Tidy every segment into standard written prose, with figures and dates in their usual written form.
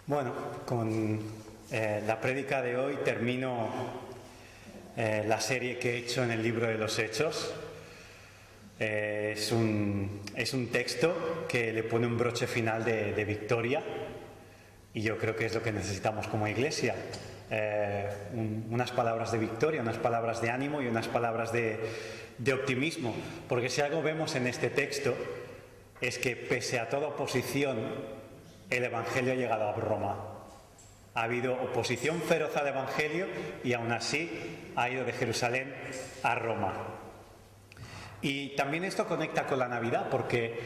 Bueno, con la prédica de hoy termino la serie que he hecho en el libro de los Hechos. Es un texto que le pone un broche final de victoria, y yo creo que es lo que necesitamos como iglesia. Unas palabras de victoria, unas palabras de ánimo y unas palabras de optimismo, porque si algo vemos en este texto es que pese a toda oposición el Evangelio ha llegado a Roma. Ha habido oposición feroz al Evangelio y aún así ha ido de Jerusalén a Roma. Y también esto conecta con la Navidad, porque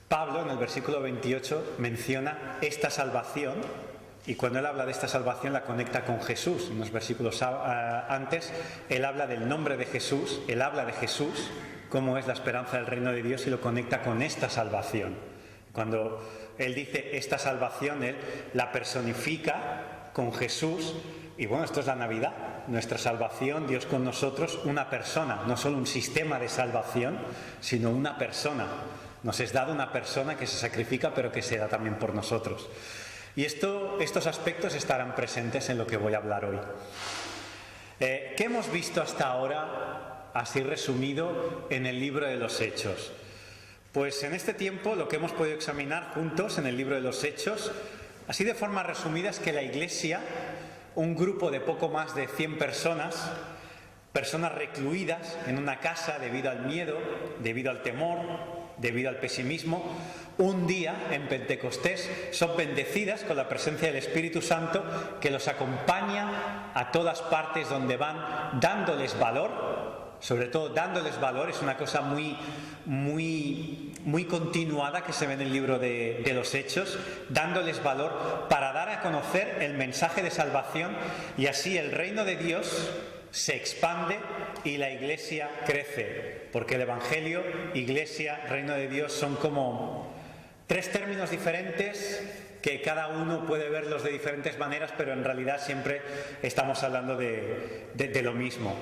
Pablo en el versículo 28 menciona esta salvación, y cuando él habla de esta salvación la conecta con Jesús. En unos versículos antes él habla del nombre de Jesús, él habla de Jesús, cómo es la esperanza del reino de Dios, y lo conecta con esta salvación. Cuando él dice esta salvación, él la personifica con Jesús. Y bueno, esto es la Navidad, nuestra salvación, Dios con nosotros, una persona, no solo un sistema de salvación, sino una persona. Nos es dado una persona que se sacrifica, pero que se da también por nosotros. Y estos aspectos estarán presentes en lo que voy a hablar hoy. ¿Qué hemos visto hasta ahora, así resumido, en el libro de los Hechos? Pues en este tiempo lo que hemos podido examinar juntos en el libro de los Hechos, así de forma resumida, es que la Iglesia, un grupo de poco más de 100 personas recluidas en una casa debido al miedo, debido al temor, debido al pesimismo, un día en Pentecostés son bendecidas con la presencia del Espíritu Santo, que los acompaña a todas partes donde van, dándoles valor. Sobre todo dándoles valor, es una cosa muy continuada que se ve en el libro de los Hechos, dándoles valor para dar a conocer el mensaje de salvación, y así el reino de Dios se expande y la Iglesia crece, porque el Evangelio, Iglesia, reino de Dios son como tres términos diferentes que cada uno puede verlos de diferentes maneras, pero en realidad siempre estamos hablando de lo mismo.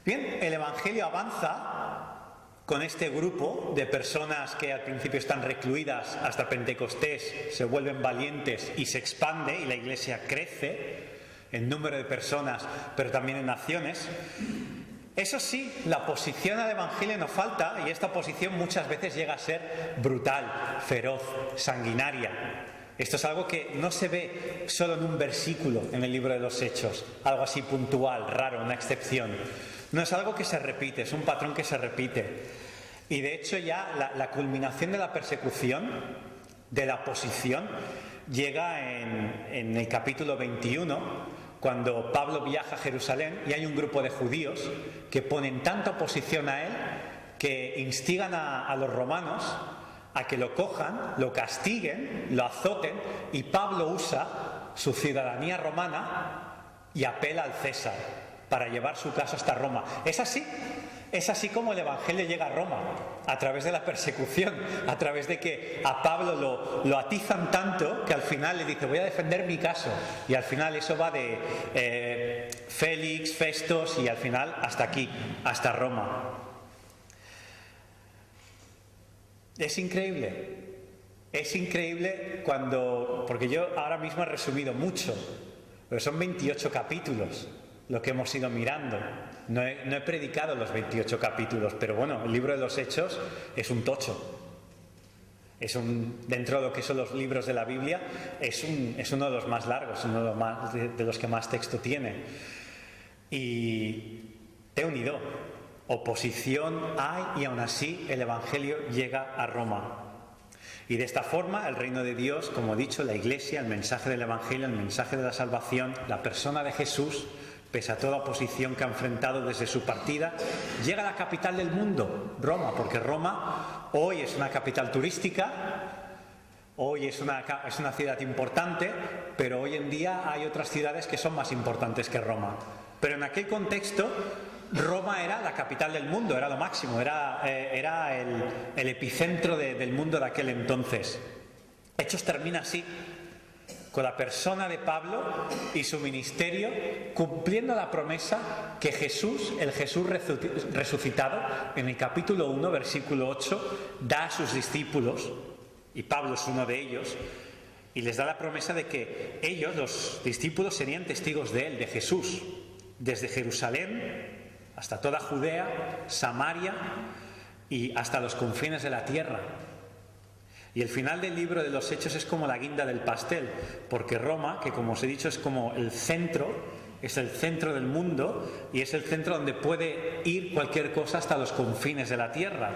Bien, el Evangelio avanza con este grupo de personas que al principio están recluidas hasta Pentecostés, se vuelven valientes y se expande, y la Iglesia crece en número de personas, pero también en naciones. Eso sí, la oposición al Evangelio no falta, y esta oposición muchas veces llega a ser brutal, feroz, sanguinaria. Esto es algo que no se ve solo en un versículo en el libro de los Hechos, algo así puntual, raro, una excepción. No es algo que se repite, es un patrón que se repite. Y de hecho ya la culminación de la persecución, de la oposición, llega en el capítulo 21, cuando Pablo viaja a Jerusalén y hay un grupo de judíos que ponen tanta oposición a él que instigan a los romanos a que lo cojan, lo castiguen, lo azoten, y Pablo usa su ciudadanía romana y apela al César para llevar su caso hasta Roma. Es así como el Evangelio llega a Roma, a través de la persecución, a través de que a Pablo lo atizan tanto que al final le dice: voy a defender mi caso, y al final eso va de Félix, Festos, y al final hasta aquí, hasta Roma. Es increíble porque yo ahora mismo he resumido mucho, pero son 28 capítulos lo que hemos ido mirando. No he predicado los 28 capítulos, pero bueno, el libro de los Hechos es un tocho. Dentro de lo que son los libros de la Biblia, es uno de los más largos, uno de los que más texto tiene. Y te he unido. Oposición hay, y aún así el Evangelio llega a Roma. Y de esta forma el reino de Dios, como he dicho, la Iglesia, el mensaje del Evangelio, el mensaje de la salvación, la persona de Jesús, pese a toda oposición que ha enfrentado desde su partida, llega a la capital del mundo, Roma, porque Roma hoy es una capital turística, hoy es una ciudad importante, pero hoy en día hay otras ciudades que son más importantes que Roma. Pero en aquel contexto, Roma era la capital del mundo, era lo máximo, era el epicentro del mundo de aquel entonces. Hechos termina así, con la persona de Pablo y su ministerio cumpliendo la promesa que Jesús, el Jesús resucitado, en el capítulo 1, versículo 8, da a sus discípulos, y Pablo es uno de ellos, Y les da la promesa de que ellos, los discípulos, serían testigos de él, de Jesús, desde Jerusalén hasta toda Judea, Samaria y hasta los confines de la tierra. Y el final del libro de los Hechos es como la guinda del pastel, porque Roma, que como os he dicho es como el centro, es el centro del mundo y es el centro donde puede ir cualquier cosa hasta los confines de la tierra,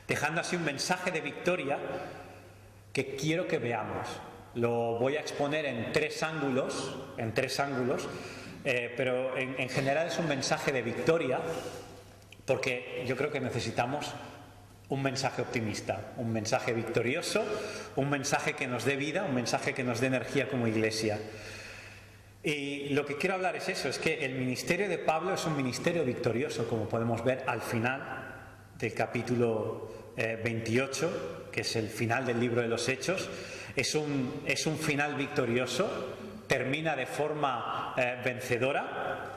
dejando así un mensaje de victoria que quiero que veamos. Lo voy a exponer en tres ángulos, pero en general es un mensaje de victoria, porque yo creo que necesitamos un mensaje optimista, un mensaje victorioso, un mensaje que nos dé vida, un mensaje que nos dé energía como iglesia. Y lo que quiero hablar es eso, es que el ministerio de Pablo es un ministerio victorioso, como podemos ver al final del capítulo 28, que es el final del libro de los Hechos. Es un final victorioso, termina de forma vencedora.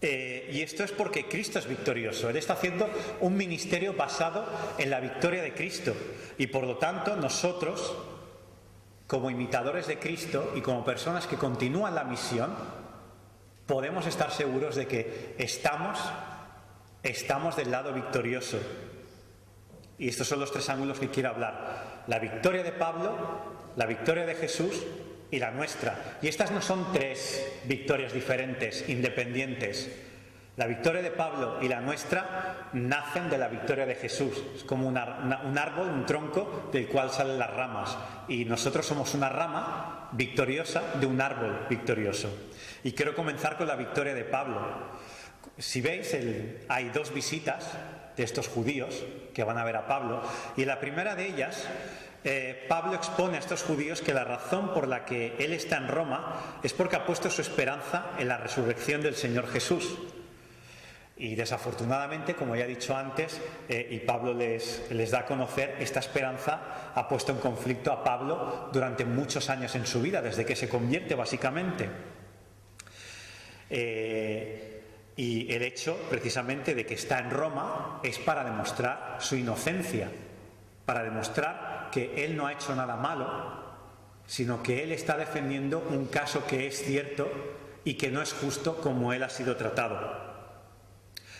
Y esto es porque Cristo es victorioso. Él está haciendo un ministerio basado en la victoria de Cristo. Y por lo tanto, nosotros, como imitadores de Cristo y como personas que continúan la misión, podemos estar seguros de que estamos del lado victorioso. Y estos son los tres ángulos que quiero hablar. La victoria de Pablo, la victoria de Jesús y la nuestra. Y estas no son tres victorias diferentes, independientes. La victoria de Pablo y la nuestra nacen de la victoria de Jesús. Es como un árbol, un tronco del cual salen las ramas. Y nosotros somos una rama victoriosa de un árbol victorioso. Y quiero comenzar con la victoria de Pablo. Si veis, hay dos visitas de estos judíos que van a ver a Pablo. Y en la primera de ellas, Pablo expone a estos judíos que la razón por la que él está en Roma es porque ha puesto su esperanza en la resurrección del Señor Jesús. Y desafortunadamente, como ya he dicho antes, y Pablo les da a conocer, esta esperanza ha puesto en conflicto a Pablo durante muchos años en su vida, desde que se convierte básicamente. Y el hecho precisamente de que está en Roma es para demostrar su inocencia, para demostrar que él no ha hecho nada malo, sino que él está defendiendo un caso que es cierto y que no es justo como él ha sido tratado.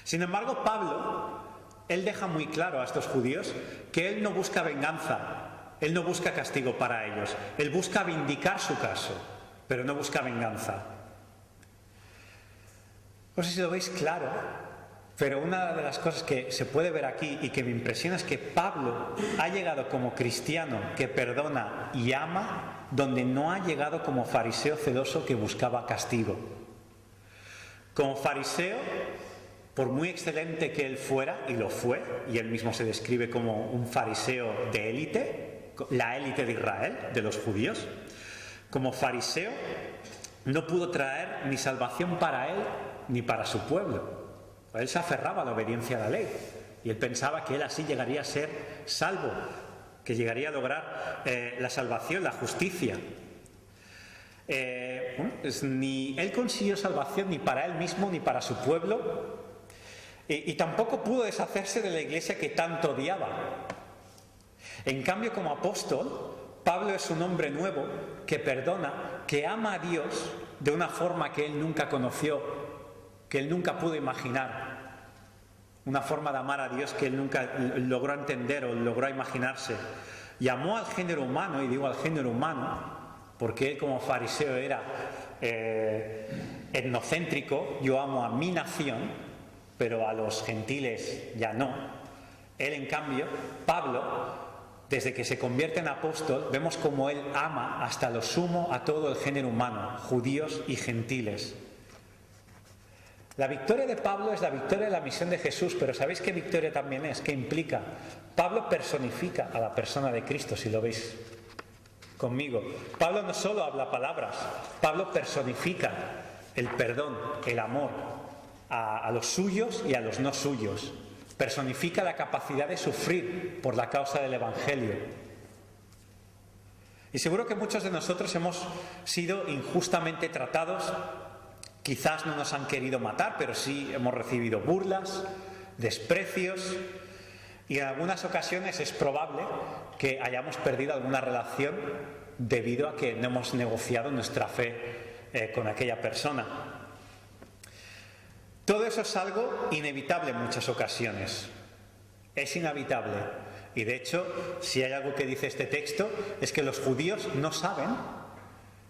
Sin embargo, Pablo, él deja muy claro a estos judíos que él no busca venganza, él no busca castigo para ellos, él busca vindicar su caso, pero no busca venganza. No sé si lo veis claro, pero una de las cosas que se puede ver aquí y que me impresiona es que Pablo ha llegado como cristiano que perdona y ama, donde no ha llegado como fariseo celoso que buscaba castigo. Como fariseo, por muy excelente que él fuera, y lo fue, y él mismo se describe como un fariseo de élite, la élite de Israel, de los judíos, como fariseo no pudo traer ni salvación para él ni para su pueblo. Él se aferraba a la obediencia a la ley y él pensaba que él así llegaría a ser salvo, que llegaría a lograr la salvación, la justicia. Pues ni él consiguió salvación ni para él mismo ni para su pueblo, y tampoco pudo deshacerse de la iglesia que tanto odiaba. En cambio, como apóstol, Pablo es un hombre nuevo que perdona, que ama a Dios de una forma que él nunca conoció, que él nunca pudo imaginar, una forma de amar a Dios que él nunca logró entender o logró imaginarse. Y amó al género humano, y digo al género humano, porque él como fariseo era etnocéntrico. Yo amo a mi nación, pero a los gentiles ya no. Él, en cambio, Pablo, desde que se convierte en apóstol, vemos como él ama hasta lo sumo a todo el género humano, judíos y gentiles. La victoria de Pablo es la victoria de la misión de Jesús, pero ¿sabéis qué victoria también es? ¿Qué implica? Pablo personifica a la persona de Cristo, si lo veis conmigo. Pablo no solo habla palabras, Pablo personifica el perdón, el amor a los suyos y a los no suyos. Personifica la capacidad de sufrir por la causa del Evangelio. Y seguro que muchos de nosotros hemos sido injustamente tratados. Quizás no nos han querido matar, pero sí hemos recibido burlas, desprecios, y en algunas ocasiones es probable que hayamos perdido alguna relación debido a que no hemos negociado nuestra fe con aquella persona. Todo eso es algo inevitable en muchas ocasiones. Es inevitable. Y de hecho, si hay algo que dice este texto, es que los judíos no saben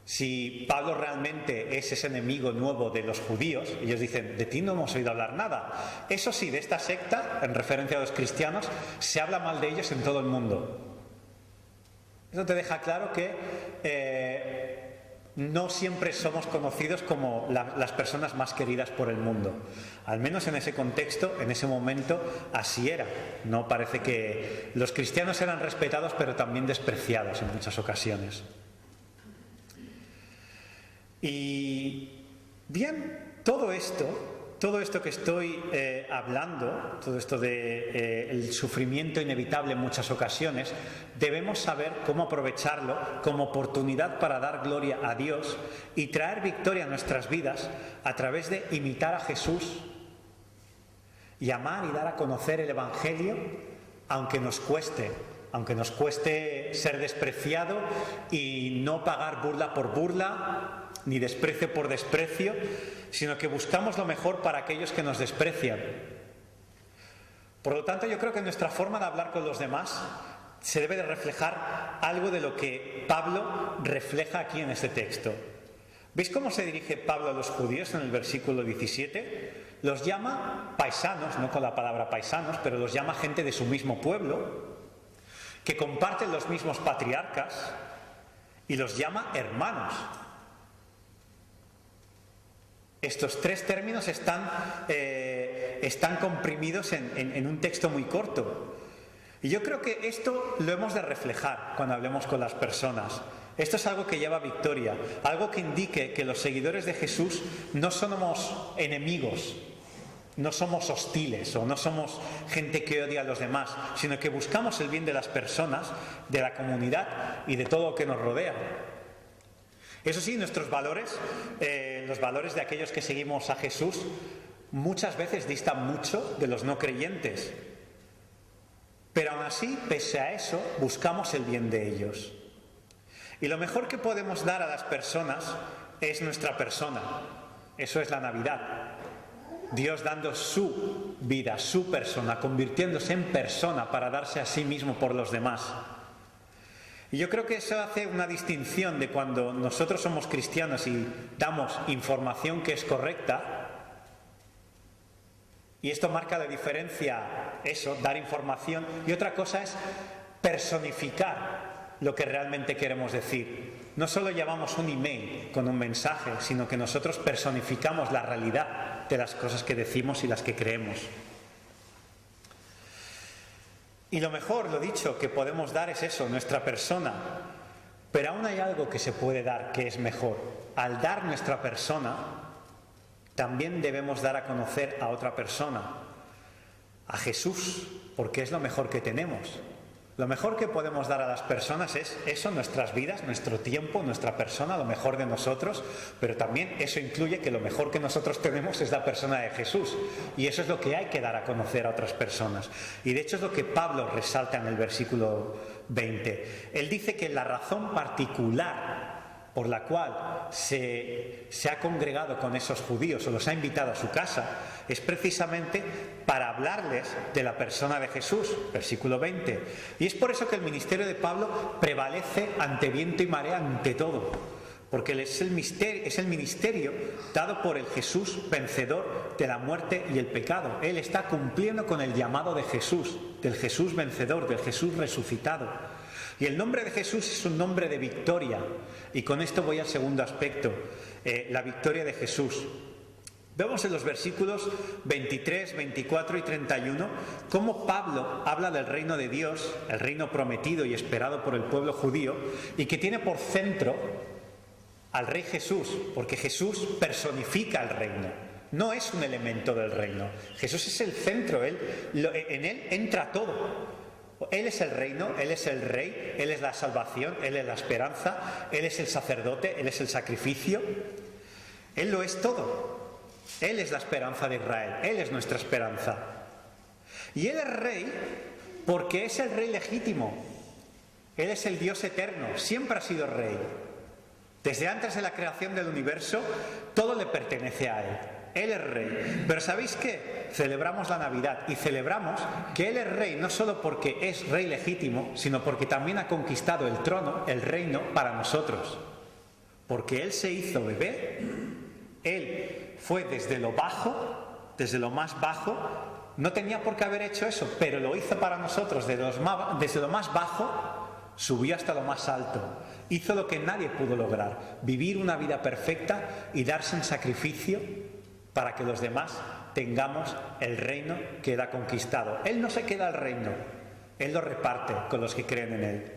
si Pablo realmente es ese enemigo nuevo de los judíos. Ellos dicen, de ti no hemos oído hablar nada. Eso sí, de esta secta, en referencia a los cristianos, se habla mal de ellos en todo el mundo. Eso te deja claro que no siempre somos conocidos como las personas más queridas por el mundo. Al menos en ese contexto, en ese momento, así era. No parece que los cristianos eran respetados, pero también despreciados en muchas ocasiones. Y bien, todo esto que estoy hablando, todo esto del sufrimiento inevitable en muchas ocasiones, debemos saber cómo aprovecharlo como oportunidad para dar gloria a Dios y traer victoria a nuestras vidas a través de imitar a Jesús y amar y dar a conocer el Evangelio, aunque nos cueste ser despreciado y no pagar burla por burla, ni desprecio por desprecio, sino que buscamos lo mejor para aquellos que nos desprecian. Por lo tanto, yo creo que nuestra forma de hablar con los demás se debe de reflejar algo de lo que Pablo refleja aquí en este texto. ¿Veis cómo se dirige Pablo a los judíos en el versículo 17? Los llama paisanos, no con la palabra paisanos, pero los llama gente de su mismo pueblo, que comparten los mismos patriarcas, y los llama hermanos. Estos tres términos están comprimidos en un texto muy corto. Y yo creo que esto lo hemos de reflejar cuando hablemos con las personas. Esto es algo que lleva victoria, algo que indique que los seguidores de Jesús no somos enemigos, no somos hostiles o no somos gente que odia a los demás, sino que buscamos el bien de las personas, de la comunidad y de todo lo que nos rodea. Eso sí, nuestros valores, los valores de aquellos que seguimos a Jesús, muchas veces distan mucho de los no creyentes. Pero aún así, pese a eso, buscamos el bien de ellos. Y lo mejor que podemos dar a las personas es nuestra persona. Eso es la Navidad. Dios dando su vida, su persona, convirtiéndose en persona para darse a sí mismo por los demás. Y yo creo que eso hace una distinción de cuando nosotros somos cristianos y damos información que es correcta. Y esto marca la diferencia, eso, dar información. Y otra cosa es personificar lo que realmente queremos decir. No solo llevamos un email con un mensaje, sino que nosotros personificamos la realidad de las cosas que decimos y las que creemos. Y lo mejor, lo dicho, que podemos dar es eso, nuestra persona. Pero aún hay algo que se puede dar que es mejor. Al dar nuestra persona, también debemos dar a conocer a otra persona, a Jesús, porque es lo mejor que tenemos. Lo mejor que podemos dar a las personas es eso, nuestras vidas, nuestro tiempo, nuestra persona, lo mejor de nosotros, pero también eso incluye que lo mejor que nosotros tenemos es la persona de Jesús, y eso es lo que hay que dar a conocer a otras personas. Y de hecho es lo que Pablo resalta en el versículo 20. Él dice que la razón particular por la cual se ha congregado con esos judíos o los ha invitado a su casa es precisamente para hablarles de la persona de Jesús, versículo 20. Y es por eso que el ministerio de Pablo prevalece ante viento y marea, ante todo, porque es el ministerio dado por el Jesús vencedor de la muerte y el pecado. Él está cumpliendo con el llamado de Jesús, del Jesús vencedor, del Jesús resucitado. Y el nombre de Jesús es un nombre de victoria. Y con esto voy al segundo aspecto, la victoria de Jesús. Vemos en los versículos 23, 24 y 31 cómo Pablo habla del reino de Dios, el reino prometido y esperado por el pueblo judío, y que tiene por centro al Rey Jesús, porque Jesús personifica el reino. No es un elemento del reino. Jesús es el centro, en él entra todo. Él es el reino, Él es el Rey, Él es la salvación, Él es la esperanza, Él es el sacerdote, Él es el sacrificio. Él lo es todo. Él es la esperanza de Israel, Él es nuestra esperanza. Y Él es Rey porque es el Rey legítimo. Él es el Dios eterno, siempre ha sido rey. Desde antes de la creación del universo, todo le pertenece a Él. Él es rey. Pero ¿sabéis qué? Celebramos la Navidad y celebramos que Él es rey no solo porque es rey legítimo, sino porque también ha conquistado el trono, el reino, para nosotros. Porque Él se hizo bebé, Él fue desde lo bajo, desde lo más bajo, no tenía por qué haber hecho eso, pero lo hizo para nosotros, desde lo más bajo, subió hasta lo más alto. Hizo lo que nadie pudo lograr, vivir una vida perfecta y darse un sacrificio para que los demás tengamos el reino que Él ha conquistado. Él no se queda el reino, Él lo reparte con los que creen en Él.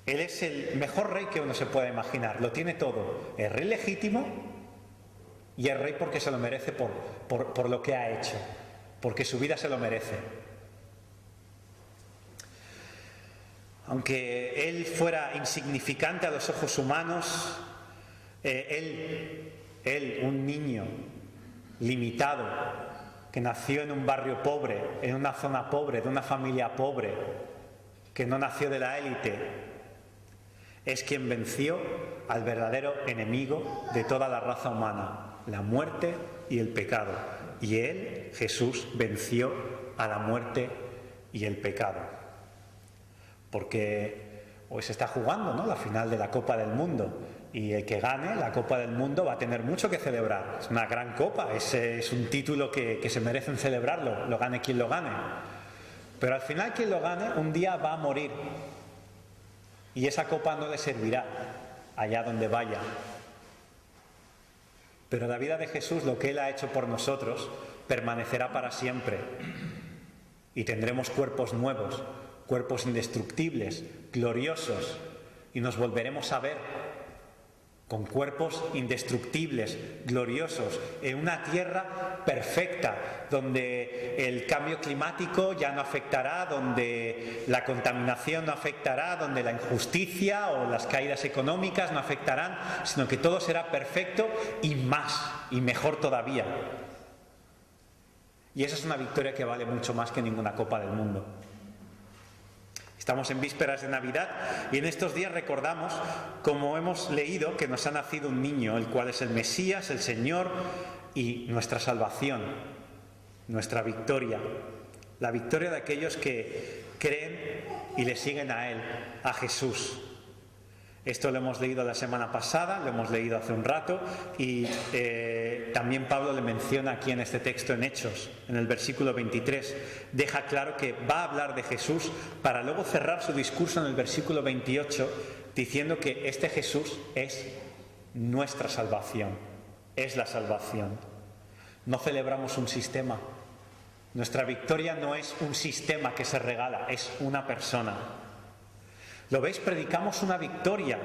Él es el mejor rey que uno se pueda imaginar, lo tiene todo. Es rey legítimo y es rey porque se lo merece por lo que ha hecho, porque su vida se lo merece. Aunque Él fuera insignificante a los ojos humanos, Él, un niño limitado, que nació en un barrio pobre, en una zona pobre, de una familia pobre, que no nació de la élite, es quien venció al verdadero enemigo de toda la raza humana, la muerte y el pecado. Y Él, Jesús, venció a la muerte y el pecado. Porque hoy se está jugando, ¿no?, la final de la Copa del Mundo. Y el que gane la Copa del Mundo va a tener mucho que celebrar. Es una gran copa, es un título que se merecen celebrarlo, lo gane quien lo gane. Pero al final quien lo gane un día va a morir. Y esa copa no le servirá allá donde vaya. Pero la vida de Jesús, lo que Él ha hecho por nosotros, permanecerá para siempre. Y tendremos cuerpos nuevos, cuerpos indestructibles, gloriosos, y nos volveremos a ver con cuerpos indestructibles, gloriosos, en una tierra perfecta, donde el cambio climático ya no afectará, donde la contaminación no afectará, donde la injusticia o las caídas económicas no afectarán, sino que todo será perfecto y más, y mejor todavía. Y esa es una victoria que vale mucho más que ninguna Copa del Mundo. Estamos en vísperas de Navidad y en estos días recordamos, como hemos leído, que nos ha nacido un niño, el cual es el Mesías, el Señor y nuestra salvación, nuestra victoria, la victoria de aquellos que creen y le siguen a Él, a Jesús. Esto lo hemos leído la semana pasada, lo hemos leído hace un rato y también Pablo le menciona aquí en este texto en Hechos, en el versículo 23. Deja claro que va a hablar de Jesús para luego cerrar su discurso en el versículo 28 diciendo que este Jesús es nuestra salvación, es la salvación. No celebramos un sistema. Nuestra victoria no es un sistema que se regala, es una persona. ¿Lo veis? Predicamos una victoria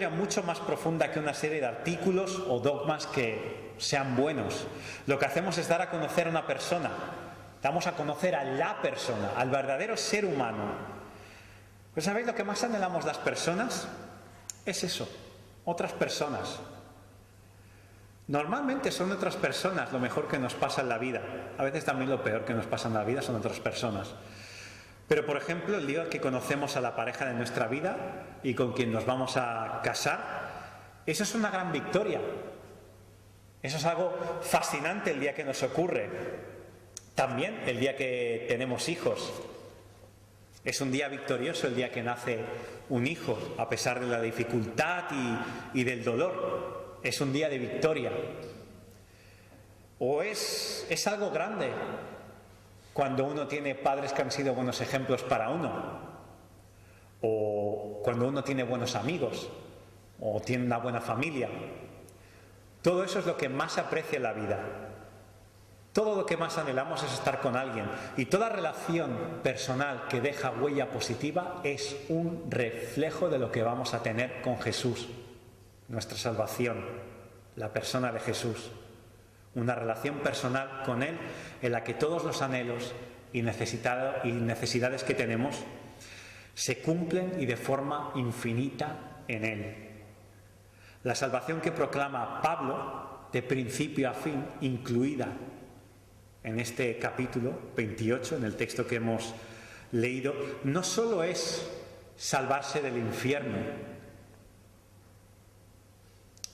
mucho más profunda que una serie de artículos o dogmas que sean buenos. Lo que hacemos es dar a conocer a una persona, damos a conocer a la persona, al verdadero ser humano. ¿Pero sabéis lo que más anhelamos las personas? Es eso, otras personas. Normalmente son otras personas lo mejor que nos pasa en la vida. A veces también lo peor que nos pasa en la vida son otras personas. Pero, por ejemplo, el día que conocemos a la pareja de nuestra vida y con quien nos vamos a casar, eso es una gran victoria. Eso es algo fascinante el día que nos ocurre. También el día que tenemos hijos. Es un día victorioso el día que nace un hijo, a pesar de la dificultad y del dolor. Es un día de victoria. O es algo grande cuando uno tiene padres que han sido buenos ejemplos para uno, o cuando uno tiene buenos amigos, o tiene una buena familia. Todo eso es lo que más aprecia en la vida. Todo lo que más anhelamos es estar con alguien. Y toda relación personal que deja huella positiva es un reflejo de lo que vamos a tener con Jesús, nuestra salvación, la persona de Jesús. Una relación personal con Él en la que todos los anhelos y necesidades que tenemos se cumplen y de forma infinita en Él. La salvación que proclama Pablo, de principio a fin, incluida en este capítulo 28, en el texto que hemos leído, no solo es salvarse del infierno,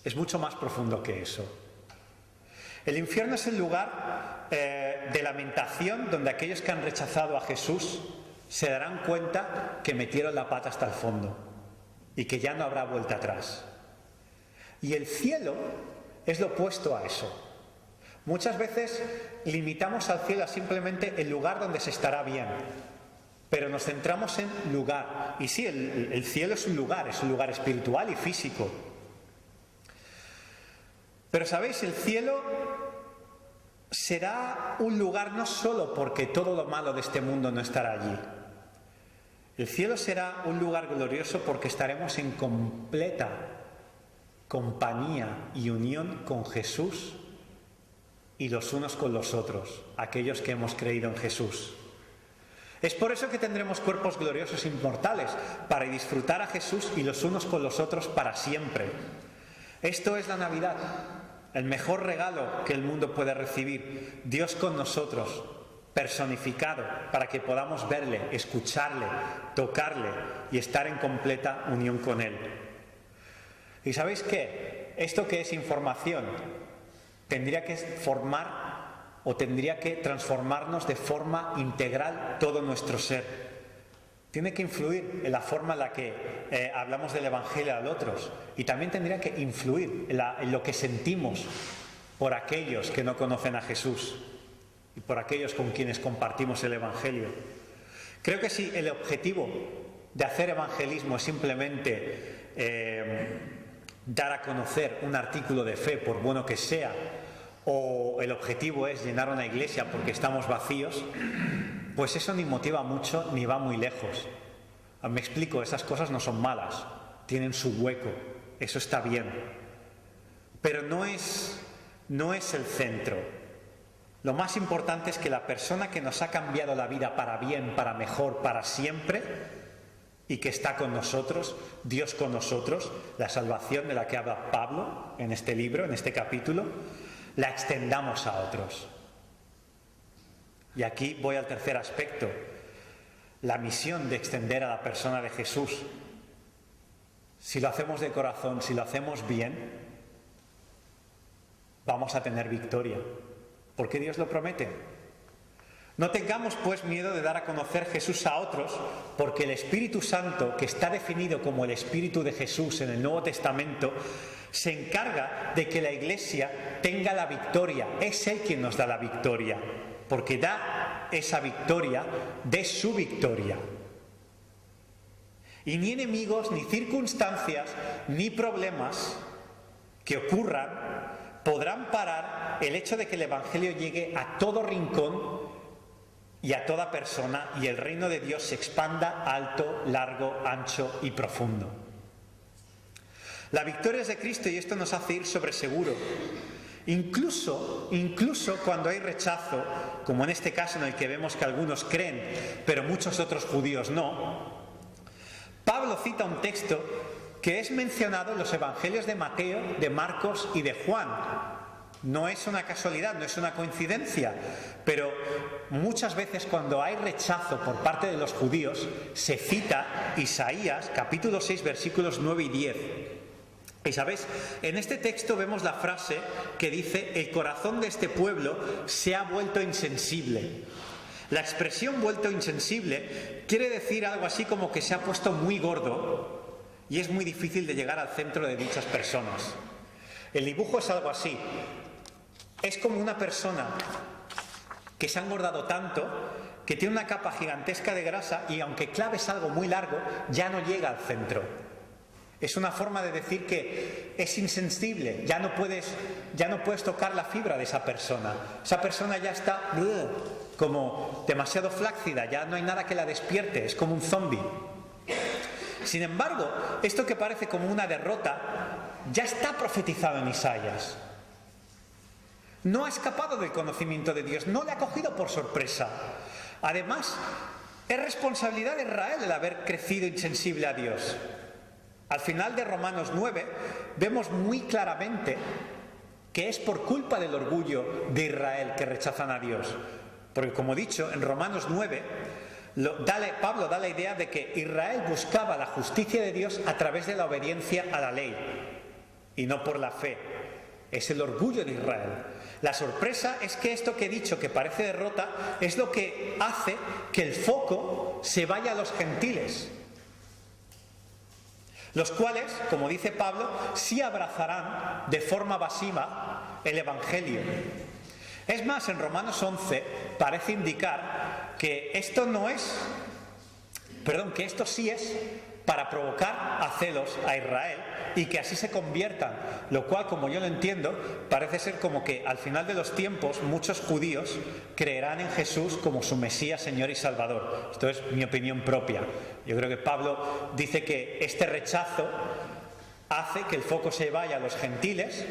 es mucho más profundo que eso. El infierno es el lugar de lamentación donde aquellos que han rechazado a Jesús se darán cuenta que metieron la pata hasta el fondo y que ya no habrá vuelta atrás. Y el cielo es lo opuesto a eso. Muchas veces limitamos al cielo a simplemente el lugar donde se estará bien, pero nos centramos en lugar. Y sí, el cielo es un lugar espiritual y físico. Pero sabéis, el cielo será un lugar no solo porque todo lo malo de este mundo no estará allí. El cielo será un lugar glorioso porque estaremos en completa compañía y unión con Jesús y los unos con los otros, aquellos que hemos creído en Jesús. Es por eso que tendremos cuerpos gloriosos inmortales, para disfrutar a Jesús y los unos con los otros para siempre. Esto es la Navidad, el mejor regalo que el mundo puede recibir, Dios con nosotros, personificado, para que podamos verle, escucharle, tocarle y estar en completa unión con Él. ¿Y sabéis qué? Esto que es información tendría que formar o tendría que transformarnos de forma integral todo nuestro ser. Tiene que influir en la forma en la que hablamos del Evangelio a los otros, y también tendría que influir en lo que sentimos por aquellos que no conocen a Jesús y por aquellos con quienes compartimos el Evangelio. Creo que si el objetivo de hacer evangelismo es simplemente dar a conocer un artículo de fe, por bueno que sea, o el objetivo es llenar una iglesia porque estamos vacíos, pues eso ni motiva mucho ni va muy lejos. Me explico, esas cosas no son malas, tienen su hueco, eso está bien, pero no es el centro. Lo más importante es que la persona que nos ha cambiado la vida para bien, para mejor, para siempre, y que está con nosotros, Dios con nosotros, la salvación de la que habla Pablo en este libro, en este capítulo, la extendamos a otros. Y aquí voy al tercer aspecto, la misión de extender a la persona de Jesús. Si lo hacemos de corazón, si lo hacemos bien, vamos a tener victoria, porque Dios lo promete. No tengamos pues miedo de dar a conocer Jesús a otros, porque el Espíritu Santo, que está definido como el Espíritu de Jesús en el Nuevo Testamento, se encarga de que la Iglesia tenga la victoria. Es Él quien nos da la victoria, porque da esa victoria de su victoria. Y ni enemigos, ni circunstancias, ni problemas que ocurran podrán parar el hecho de que el Evangelio llegue a todo rincón y a toda persona, y el reino de Dios se expanda alto, largo, ancho y profundo. La victoria es de Cristo, y esto nos hace ir sobre seguro. Incluso cuando hay rechazo, como en este caso en el que vemos que algunos creen, pero muchos otros judíos no, Pablo cita un texto que es mencionado en los evangelios de Mateo, de Marcos y de Juan. No es una casualidad, no es una coincidencia, pero muchas veces cuando hay rechazo por parte de los judíos, se cita Isaías, capítulo 6, versículos 9 y 10. Y sabéis, en este texto vemos la frase que dice: el corazón de este pueblo se ha vuelto insensible. La expresión vuelto insensible quiere decir algo así como que se ha puesto muy gordo y es muy difícil de llegar al centro de dichas personas. El dibujo es algo así. Es como una persona que se ha engordado tanto que tiene una capa gigantesca de grasa y aunque claves algo muy largo, ya no llega al centro. Es una forma de decir que es insensible, ya no puedes tocar la fibra de esa persona. Esa persona ya está como demasiado flácida, ya no hay nada que la despierte, es como un zombi. Sin embargo, esto que parece como una derrota, ya está profetizado en Isaías. No ha escapado del conocimiento de Dios, no le ha cogido por sorpresa. Además, es responsabilidad de Israel el haber crecido insensible a Dios. Al final de Romanos 9 vemos muy claramente que es por culpa del orgullo de Israel que rechazan a Dios. Porque como he dicho, en Romanos 9 Pablo da la idea de que Israel buscaba la justicia de Dios a través de la obediencia a la ley y no por la fe. Es el orgullo de Israel. La sorpresa es que esto que he dicho, que parece derrota, es lo que hace que el foco se vaya a los gentiles, los cuales, como dice Pablo, sí abrazarán de forma masiva el Evangelio. Es más, en Romanos 11 parece indicar que esto sí es para provocar a celos a Israel y que así se conviertan, lo cual, como yo lo entiendo, parece ser como que al final de los tiempos muchos judíos creerán en Jesús como su Mesías, Señor y Salvador. Esto es mi opinión propia. Yo creo que Pablo dice que este rechazo hace que el foco se vaya a los gentiles.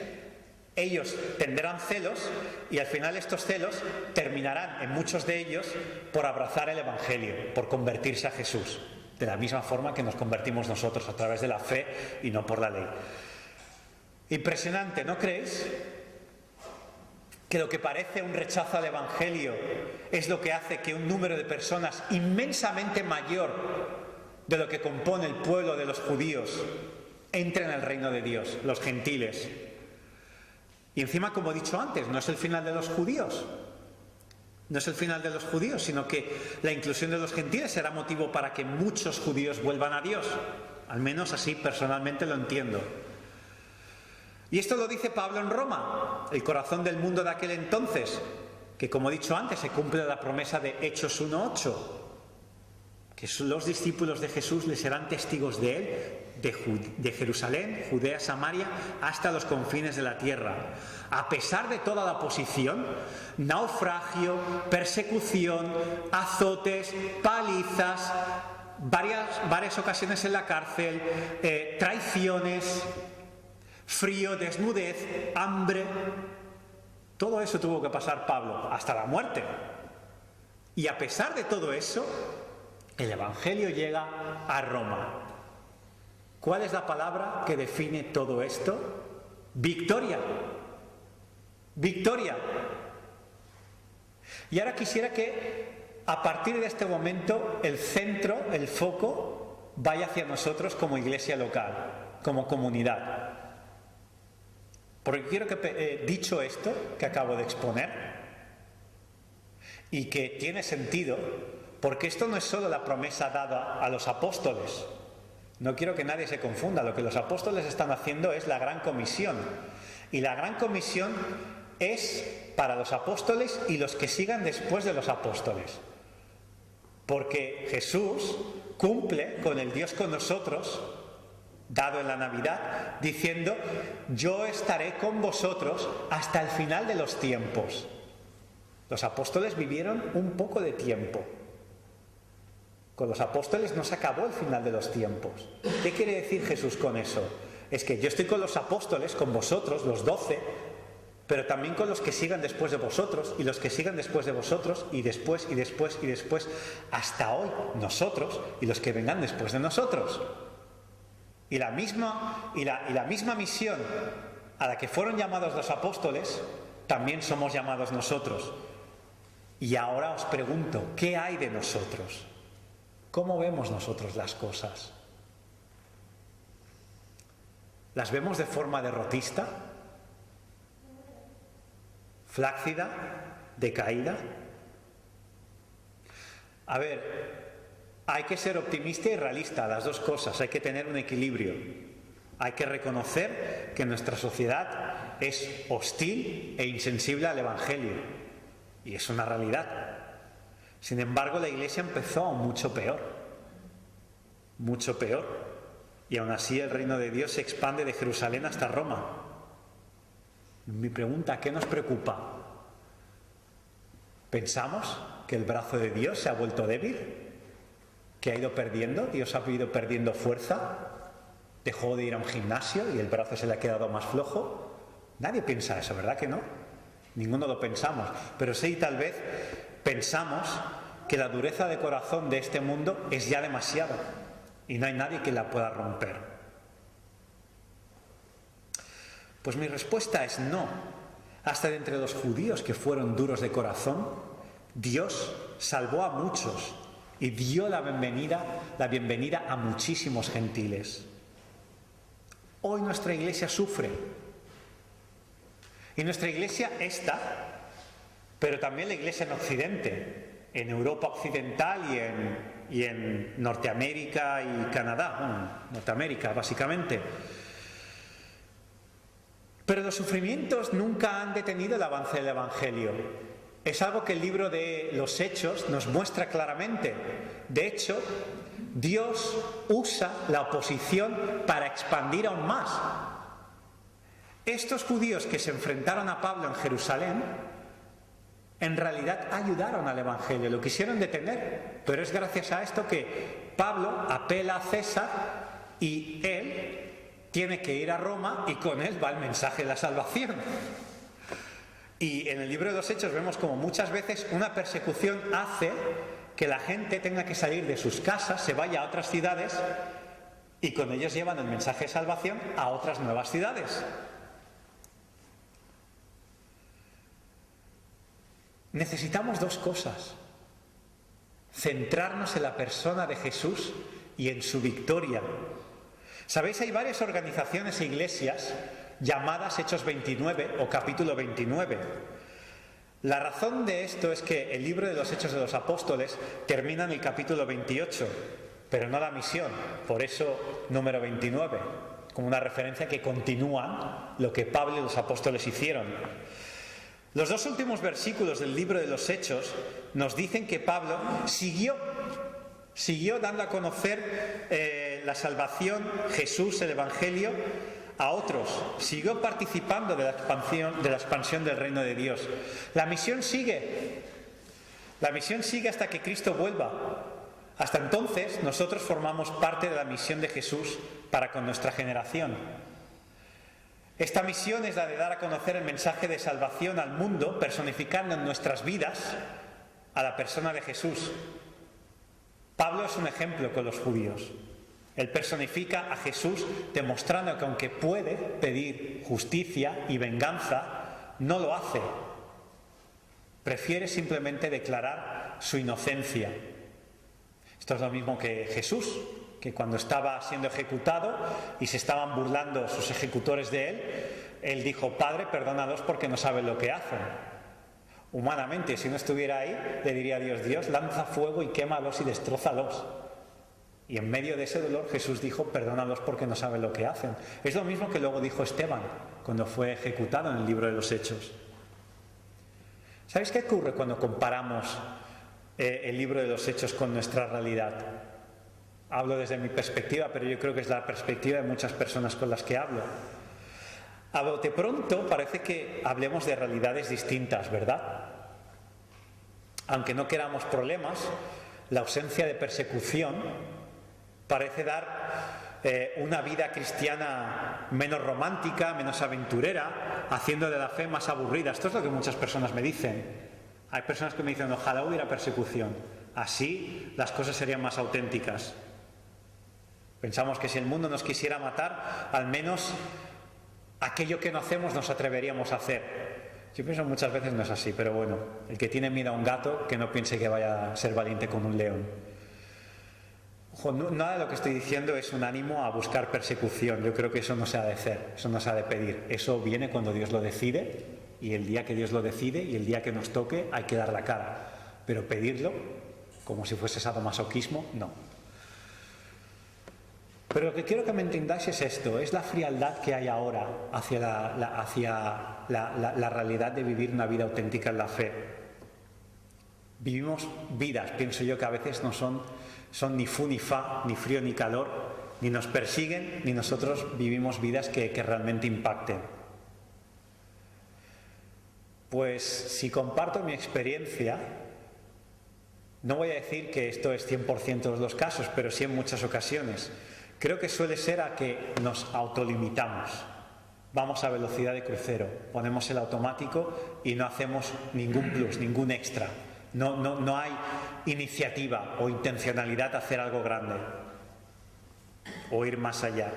Ellos tendrán celos y al final estos celos terminarán en muchos de ellos por abrazar el Evangelio, por convertirse a Jesús, de la misma forma que nos convertimos nosotros a través de la fe y no por la ley. Impresionante, ¿no creéis? Que lo que parece un rechazo al Evangelio es lo que hace que un número de personas inmensamente mayor de lo que compone el pueblo de los judíos entre en el reino de Dios, los gentiles. Y encima, como he dicho antes, no es el final de los judíos. No es el final de los judíos, sino que la inclusión de los gentiles será motivo para que muchos judíos vuelvan a Dios. Al menos así personalmente lo entiendo. Y esto lo dice Pablo en Roma, el corazón del mundo de aquel entonces, que como he dicho antes se cumple la promesa de Hechos 1:8, que los discípulos de Jesús le serán testigos de él, de Jerusalén, Judea, Samaria, hasta los confines de la tierra. A pesar de toda la oposición, naufragio, persecución, azotes, palizas, varias ocasiones en la cárcel, traiciones, frío, desnudez, hambre, todo eso tuvo que pasar Pablo, hasta la muerte. Y a pesar de todo eso, el Evangelio llega a Roma. ¿Cuál es la palabra que define todo esto? Victoria. Victoria. Y ahora quisiera que a partir de este momento el centro, el foco, vaya hacia nosotros como iglesia local, como comunidad. Porque quiero que, dicho esto que acabo de exponer, y que tiene sentido, porque esto no es solo la promesa dada a los apóstoles. No quiero que nadie se confunda. Lo que los apóstoles están haciendo es la gran comisión. Y la gran comisión es para los apóstoles y los que sigan después de los apóstoles. Porque Jesús cumple con el Dios con nosotros, dado en la Navidad, diciendo: yo estaré con vosotros hasta el final de los tiempos. Los apóstoles vivieron un poco de tiempo. Con los apóstoles no se acabó el final de los tiempos. ¿Qué quiere decir Jesús con eso? Es que yo estoy con los apóstoles, con vosotros, los 12, pero también con los que sigan después de vosotros, y los que sigan después de vosotros, y después, y después, y después, hasta hoy, nosotros, y los que vengan después de nosotros. Y la misma misión a la que fueron llamados los apóstoles, también somos llamados nosotros. Y ahora os pregunto, ¿qué hay de nosotros? ¿Cómo vemos nosotros las cosas? ¿Las vemos de forma derrotista? ¿Flácida? ¿Decaída? A ver, hay que ser optimista y realista, las dos cosas, hay que tener un equilibrio. Hay que reconocer que nuestra sociedad es hostil e insensible al Evangelio, y es una realidad. Sin embargo, la Iglesia empezó mucho peor, y aún así el reino de Dios se expande de Jerusalén hasta Roma. Mi pregunta, ¿qué nos preocupa? ¿Pensamos que el brazo de Dios se ha vuelto débil? ¿Que ha ido perdiendo? ¿Dios ha ido perdiendo fuerza? ¿Dejó de ir a un gimnasio y el brazo se le ha quedado más flojo? Nadie piensa eso, ¿verdad que no? Ninguno lo pensamos, pero sí, tal vez pensamos que la dureza de corazón de este mundo es ya demasiado y no hay nadie que la pueda romper. Pues mi respuesta es no. Hasta de entre los judíos que fueron duros de corazón, Dios salvó a muchos y dio la bienvenida a muchísimos gentiles. Hoy nuestra iglesia sufre. Y nuestra iglesia pero también la iglesia en Occidente, en Europa occidental y en Norteamérica y Canadá, bueno, Norteamérica básicamente. Pero los sufrimientos nunca han detenido el avance del Evangelio. Es algo que el libro de los Hechos nos muestra claramente. De hecho, Dios usa la oposición para expandir aún más. Estos judíos que se enfrentaron a Pablo en Jerusalén, en realidad ayudaron al Evangelio, lo quisieron detener, pero es gracias a esto que Pablo apela a César y él tiene que ir a Roma y con él va el mensaje de la salvación. Y en el libro de los Hechos vemos como muchas veces una persecución hace que la gente tenga que salir de sus casas, se vaya a otras ciudades y con ellos llevan el mensaje de salvación a otras nuevas ciudades. Necesitamos dos cosas: centrarnos en la persona de Jesús y en su victoria. ¿Sabéis? Hay varias organizaciones e iglesias llamadas Hechos 29 o capítulo 29. La razón de esto es que el libro de los Hechos de los Apóstoles termina en el capítulo 28, pero no la misión, por eso número 29, como una referencia que continúa lo que Pablo y los apóstoles hicieron. Los dos últimos versículos del libro de los Hechos nos dicen que Pablo siguió dando a conocer la salvación, Jesús, el Evangelio, a otros. Siguió participando de la expansión del reino de Dios. La misión sigue. La misión sigue hasta que Cristo vuelva. Hasta entonces, nosotros formamos parte de la misión de Jesús para con nuestra generación. Esta misión es la de dar a conocer el mensaje de salvación al mundo, personificando en nuestras vidas a la persona de Jesús. Pablo es un ejemplo con los judíos. Él personifica a Jesús demostrando que aunque puede pedir justicia y venganza, no lo hace. Prefiere simplemente declarar su inocencia. Esto es lo mismo que Jesús, que cuando estaba siendo ejecutado y se estaban burlando sus ejecutores de él, él dijo: Padre, perdónalos porque no saben lo que hacen. Humanamente, si no estuviera ahí, le diría a Dios: Dios, lanza fuego y quémalos y destrózalos. Y en medio de ese dolor Jesús dijo: perdónalos porque no saben lo que hacen. Es lo mismo que luego dijo Esteban cuando fue ejecutado en el libro de los Hechos. ¿Sabéis qué ocurre cuando comparamos el libro de los Hechos con nuestra realidad? Hablo desde mi perspectiva, pero yo creo que es la perspectiva de muchas personas con las que hablo. A bote pronto parece que hablemos de realidades distintas, ¿verdad? Aunque no queramos problemas, la ausencia de persecución parece dar una vida cristiana menos romántica, menos aventurera, haciendo de la fe más aburrida. Esto es lo que muchas personas me dicen. Hay personas que me dicen: ojalá hubiera persecución, así las cosas serían más auténticas. Pensamos que si el mundo nos quisiera matar, al menos aquello que no hacemos nos atreveríamos a hacer. Yo pienso muchas veces no es así, pero bueno, el que tiene miedo a un gato, que no piense que vaya a ser valiente con un león. Ojo, nada de lo que estoy diciendo es un ánimo a buscar persecución. Yo creo que eso no se ha de hacer, eso no se ha de pedir. Eso viene cuando Dios lo decide, y el día que Dios lo decide y el día que nos toque hay que dar la cara. Pero pedirlo, como si fuese sadomasoquismo, no. Pero lo que quiero que me entendáis es esto: es la frialdad que hay ahora hacia la realidad de vivir una vida auténtica en la fe. Vivimos vidas, pienso yo, que a veces no son ni fu ni fa, ni frío ni calor, ni nos persiguen, ni nosotros vivimos vidas que realmente impacten. Pues si comparto mi experiencia, no voy a decir que esto es 100% de los casos, pero sí en muchas ocasiones. Creo que suele ser a que nos autolimitamos. Vamos a velocidad de crucero, ponemos el automático y no hacemos ningún plus, ningún extra. No hay iniciativa o intencionalidad de hacer algo grande o ir más allá.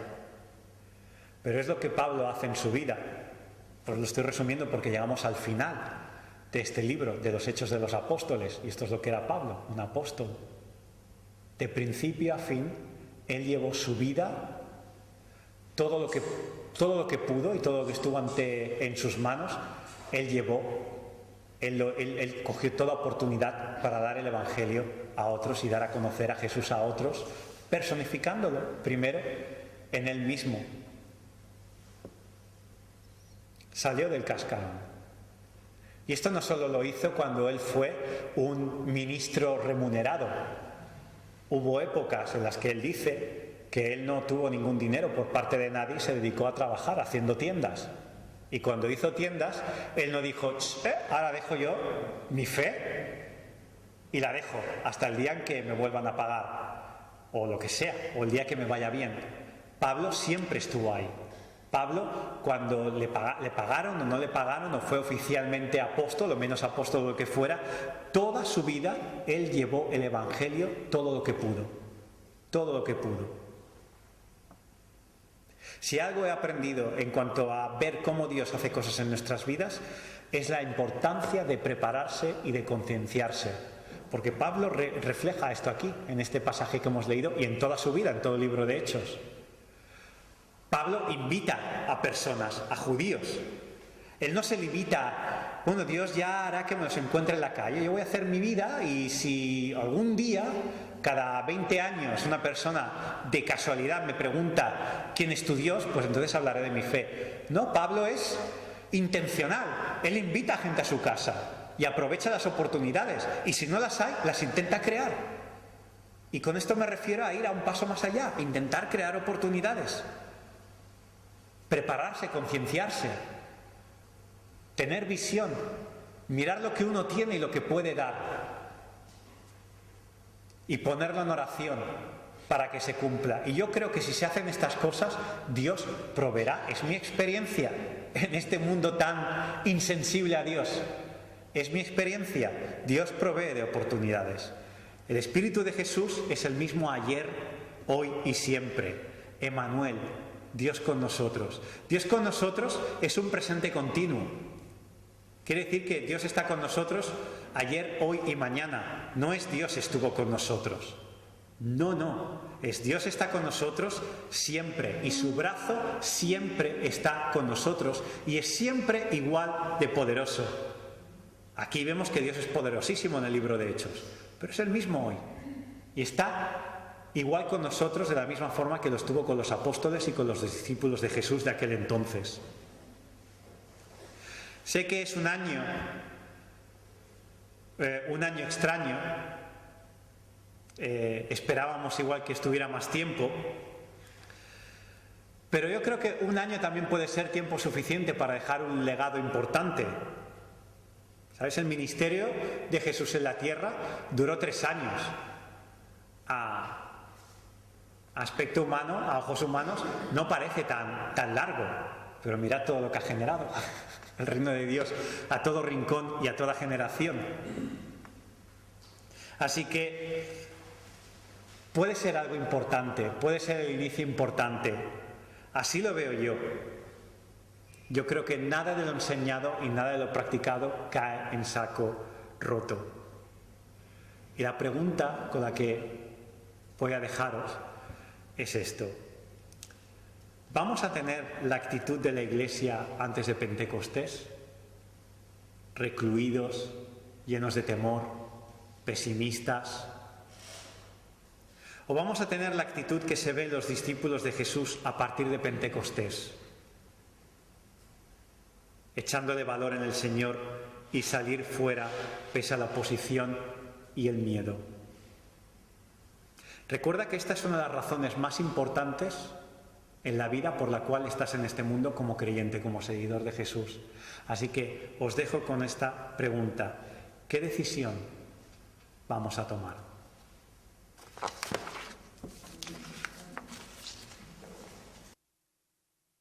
Pero es lo que Pablo hace en su vida. Pues lo estoy resumiendo porque llegamos al final de este libro, de los Hechos de los Apóstoles, y esto es lo que era Pablo, un apóstol. De principio a fin, Él llevó su vida, todo lo que pudo y todo lo que estuvo en sus manos, Él llevó. Él cogió toda oportunidad para dar el Evangelio a otros y dar a conocer a Jesús a otros, personificándolo primero en Él mismo. Salió del cascarón. Y esto no solo lo hizo cuando Él fue un ministro remunerado. Hubo épocas en las que Él dice que Él no tuvo ningún dinero por parte de nadie y se dedicó a trabajar haciendo tiendas. Y cuando hizo tiendas, Él no dijo, ahora dejo yo mi fe y la dejo hasta el día en que me vuelvan a pagar, o lo que sea, o el día que me vaya bien. Pablo siempre estuvo ahí. Pablo, cuando le pagaron o no le pagaron, o fue oficialmente apóstol, o menos apóstol lo que fuera, toda su vida Él llevó el Evangelio todo lo que pudo. Todo lo que pudo. Si algo he aprendido en cuanto a ver cómo Dios hace cosas en nuestras vidas, es la importancia de prepararse y de concienciarse. Porque Pablo refleja esto aquí, en este pasaje que hemos leído, y en toda su vida, en todo el libro de Hechos. Pablo invita a personas, a judíos. Él no se limita, bueno, Dios ya hará que me los encuentre en la calle, yo voy a hacer mi vida y si algún día, cada 20 años, una persona de casualidad me pregunta quién es tu Dios, pues entonces hablaré de mi fe. No, Pablo es intencional, él invita a gente a su casa y aprovecha las oportunidades y si no las hay, las intenta crear. Y con esto me refiero a ir a un paso más allá, intentar crear oportunidades, prepararse, concienciarse, tener visión, mirar lo que uno tiene y lo que puede dar y ponerlo en oración para que se cumpla. Y yo creo que si se hacen estas cosas, Dios proveerá. Es mi experiencia en este mundo tan insensible a Dios. Es mi experiencia. Dios provee de oportunidades. El Espíritu de Jesús es el mismo ayer, hoy y siempre. Emmanuel, Dios con nosotros. Dios con nosotros es un presente continuo. Quiere decir que Dios está con nosotros ayer, hoy y mañana. No es Dios estuvo con nosotros. No. Es Dios está con nosotros siempre. Y su brazo siempre está con nosotros. Y es siempre igual de poderoso. Aquí vemos que Dios es poderosísimo en el libro de Hechos. Pero es el mismo hoy. Y está igual con nosotros de la misma forma que lo estuvo con los apóstoles y con los discípulos de Jesús de aquel entonces. Sé que es un año extraño. Esperábamos igual que estuviera más tiempo. Pero yo creo que un año también puede ser tiempo suficiente para dejar un legado importante. ¿Sabes? El ministerio de Jesús en la tierra duró 3 años. A aspecto humano, a ojos humanos, no parece tan largo. Pero mirad todo lo que ha generado el reino de Dios a todo rincón y a toda generación. Así que puede ser algo importante, puede ser el inicio importante. Así lo veo yo. Yo creo que nada de lo enseñado y nada de lo practicado cae en saco roto. Y la pregunta con la que voy a dejaros es esto. ¿Vamos a tener la actitud de la Iglesia antes de Pentecostés? Recluidos, llenos de temor, pesimistas. ¿O vamos a tener la actitud que se ve en los discípulos de Jesús a partir de Pentecostés? Echando de valor en el Señor y salir fuera pese a la oposición y el miedo. Recuerda que esta es una de las razones más importantes en la vida por la cual estás en este mundo como creyente, como seguidor de Jesús. Así que os dejo con esta pregunta. ¿Qué decisión vamos a tomar?